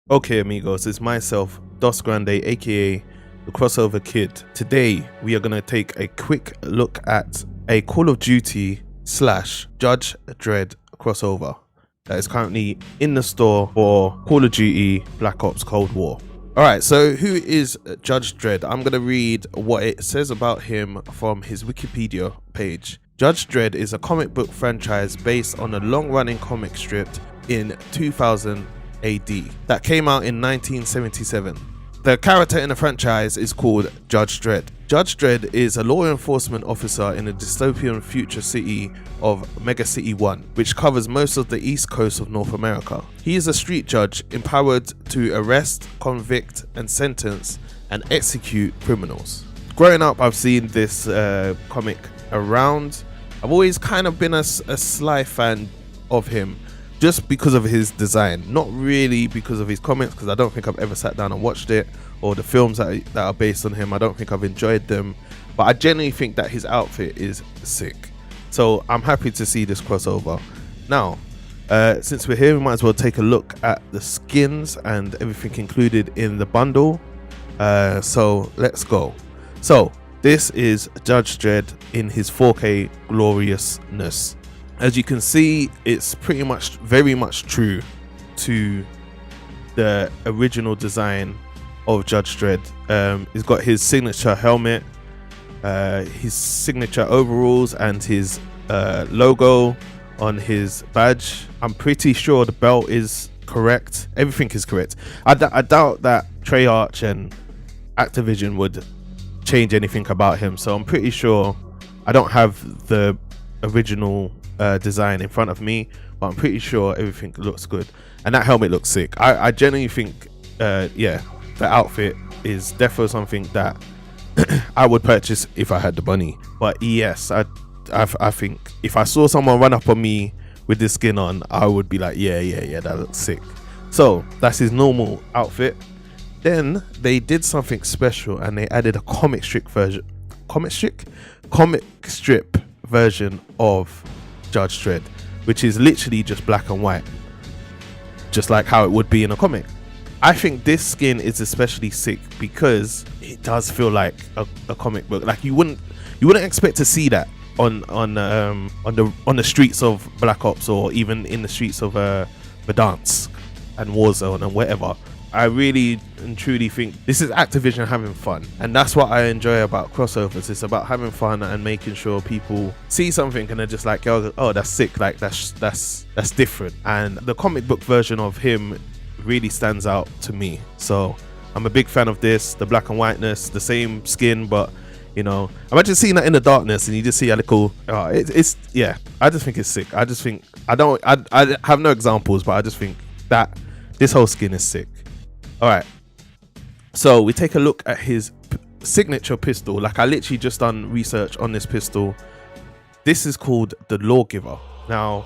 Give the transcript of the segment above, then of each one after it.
Okay, amigos, it's myself, GRANDE, aka the Crossover Kid. Today, we are going to take a quick look at a Call of Duty / Judge Dredd crossover that is currently in the store for Call of Duty Black Ops Cold War. Alright, so who is Judge Dredd? I'm going to read what it says about him from his Wikipedia page. Judge Dredd is a comic book franchise based on a long-running comic strip in 2000 AD that came out in 1977. The character in the franchise is called Judge Dredd. Judge Dredd is a law enforcement officer in a dystopian future city of Mega City 1, which covers most of the east coast of North America. He is a street judge empowered to arrest, convict, and sentence and execute criminals. Growing up, I've seen this comic around. I've always kind of been a sly fan of him, just because of his design, not really because of his comics, because I don't think I've ever sat down and watched it, or the films that are based on him. I don't think I've enjoyed them, but I genuinely think that his outfit is sick. So I'm happy to see this crossover. Now, since we're here, we might as well take a look at the skins and everything included in the bundle. So let's go. So this is Judge Dredd in his 4K gloriousness. As you can see, it's pretty much very much true to the original design of Judge Dredd. He's got his signature helmet, his signature overalls, and his logo on his badge. I'm pretty sure the belt is correct. Everything is correct. I doubt that Treyarch and Activision would change anything about him, so I'm pretty sure. I don't have the original design in front of me, but I'm pretty sure everything looks good, and that helmet looks sick. I genuinely think yeah, the outfit is definitely something that I would purchase if I had the money. But yes, I think if I saw someone run up on me with this skin on, I would be like, yeah, that looks sick. So that's his normal outfit. Then they did something special and they added a comic strip version of Judge Dredd, which is literally just black and white, just like how it would be in a comic. I think this skin is especially sick because it does feel like a comic book. Like you wouldn't expect to see that on the streets of Black Ops, or even in the streets of Verdansk and Warzone and whatever. I really and truly think this is Activision having fun, and that's what I enjoy about crossovers. It's about having fun and making sure people see something and they're just like, oh, that's sick, like that's different. And the comic book version of him really stands out to me, so I'm a big fan of this. The black and whiteness, the same skin, but you know, imagine seeing that in the darkness and you just see a little it's yeah, I just think it's sick. I just think I have no examples, but I just think that this whole skin is sick. All right, so we take a look at his signature pistol. Like I literally just done research on this pistol. This is called the Lawgiver. Now,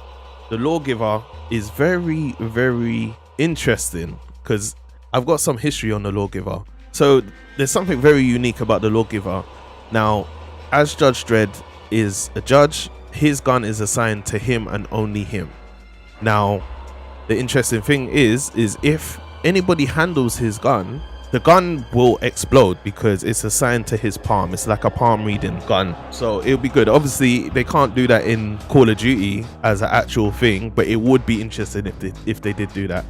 the Lawgiver is very, very interesting because I've got some history on the Lawgiver. So there's something very unique about the Lawgiver. Now, as Judge Dredd is a judge, his gun is assigned to him and only him. Now, the interesting thing is if anybody handles his gun, the gun will explode because it's assigned to his palm. It's like a palm reading gun, so it'll be good. Obviously they can't do that in Call of Duty as an actual thing, but it would be interesting if they did do that.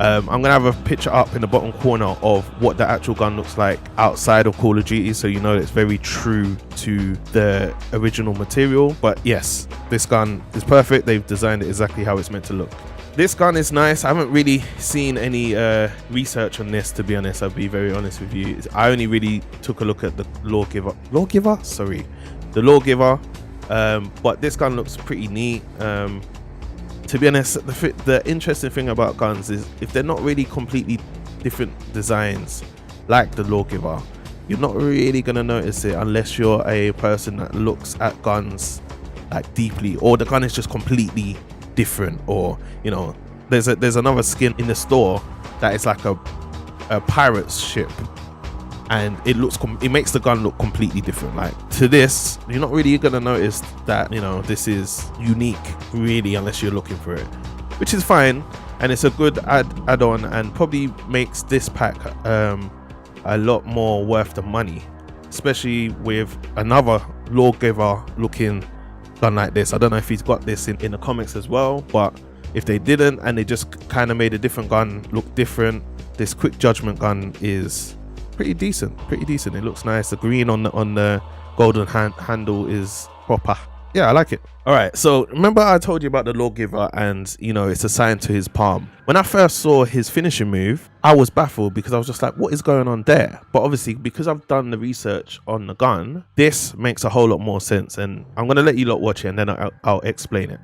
I'm gonna have a picture up in the bottom corner of what the actual gun looks like outside of Call of Duty, so you know it's very true to the original material. But yes, this gun is perfect. They've designed it exactly how it's meant to look. This gun is nice. I haven't really seen any research on this, to be honest. I'll be very honest with you. I only really took a look at the Lawgiver. The Lawgiver. But this gun looks pretty neat. To be honest, the interesting thing about guns is if they're not really completely different designs like the Lawgiver, you're not really gonna notice it unless you're a person that looks at guns like deeply, or the gun is just completely different, or you know, there's another skin in the store that is like a pirate's ship, and it makes the gun look completely different. Like to this, you're not really gonna notice that, you know, this is unique really unless you're looking for it, which is fine. and it's a good add-on, and probably makes this pack a lot more worth the money, especially with another lawgiver looking gun like this. I don't know if he's got this in the comics as well, but if they didn't and they just kind of made a different gun look different, this quick judgment gun is pretty decent. It looks nice. The green on the golden handle is proper. Yeah, I like it. All right, so remember I told you about the lawgiver, and you know, it's assigned to his palm. When I first saw his finishing move, I was baffled because I was just like, what is going on there? But obviously, because I've done the research on the gun, this makes a whole lot more sense, and I'm gonna let you lot watch it and then I'll explain it.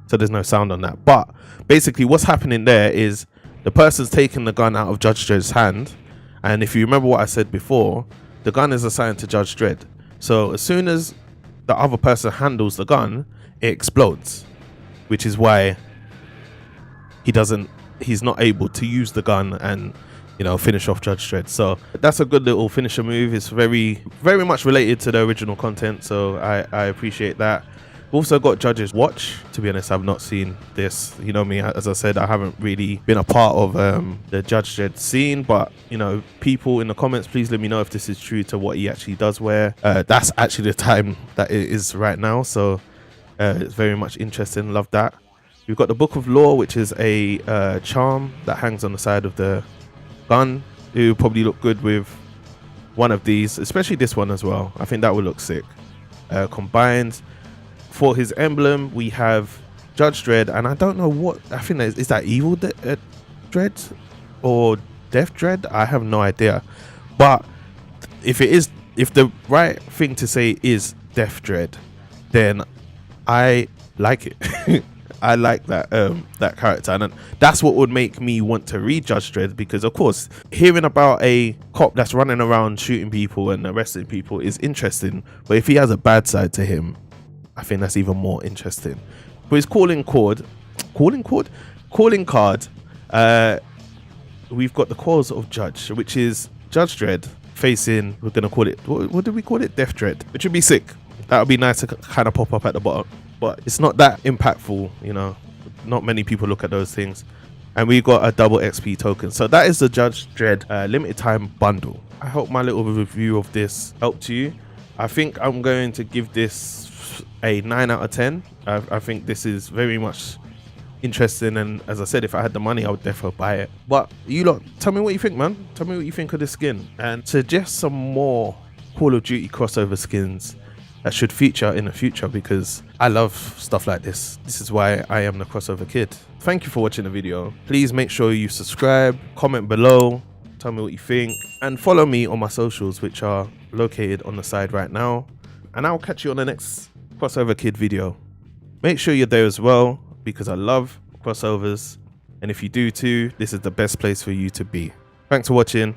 So there's no sound on that, but basically what's happening there is the person's taking the gun out of Judge Dredd's hand, and if you remember what I said before, the gun is assigned to Judge Dredd. So as soon as the other person handles the gun, it explodes, which is why he's not able to use the gun and, you know, finish off Judge Dredd. So that's a good little finisher move. It's very much related to the original content, so I appreciate that. We've also got Judge's watch. To be honest, I've not seen this. You know me, as I said, I haven't really been a part of the Judge Dredd scene, but you know, people in the comments, please let me know if this is true to what he actually does wear. That's actually the time that it is right now, so it's very much interesting. Love that. We've got the Book of Law, which is a charm that hangs on the side of the gun. It would probably look good with one of these, especially this one as well. I think that would look sick. Combined. For his emblem, we have Judge Dredd, and I don't know what, I think that is that Evil Dredd or Death Dredd? I have no idea. But if the right thing to say is Death Dredd, then I like it. I like that that character, and that's what would make me want to read Judge Dredd, because of course hearing about a cop that's running around shooting people and arresting people is interesting, but if he has a bad side to him, I think that's even more interesting. But his calling card, we've got the Cause of Judge, which is Judge Dredd facing, we're gonna call it, what do we call it? Death Dredd, which would be sick. That would be nice to kind of pop up at the bottom, but it's not that impactful, you know. Not many people look at those things. And we got a double XP token. So that is the Judge Dredd limited time bundle. I hope my little review of this helped you. I think I'm going to give this a 9 out of 10. I think this is very much interesting, and as I said, if I had the money, I would definitely buy it. But you lot, tell me what you think, man. Tell me what you think of this skin, and suggest some more Call of Duty crossover skins that should feature in the future, because I love stuff like this. This is why I am the crossover kid. Thank you for watching the video. Please make sure you subscribe, comment below, tell me what you think, and follow me on my socials, which are located on the side right now. And I'll catch you on the next crossover kid video. Make sure you're there as well, because I love crossovers, and if you do too, this is the best place for you to be. Thanks for watching.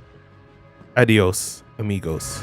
Adios, amigos.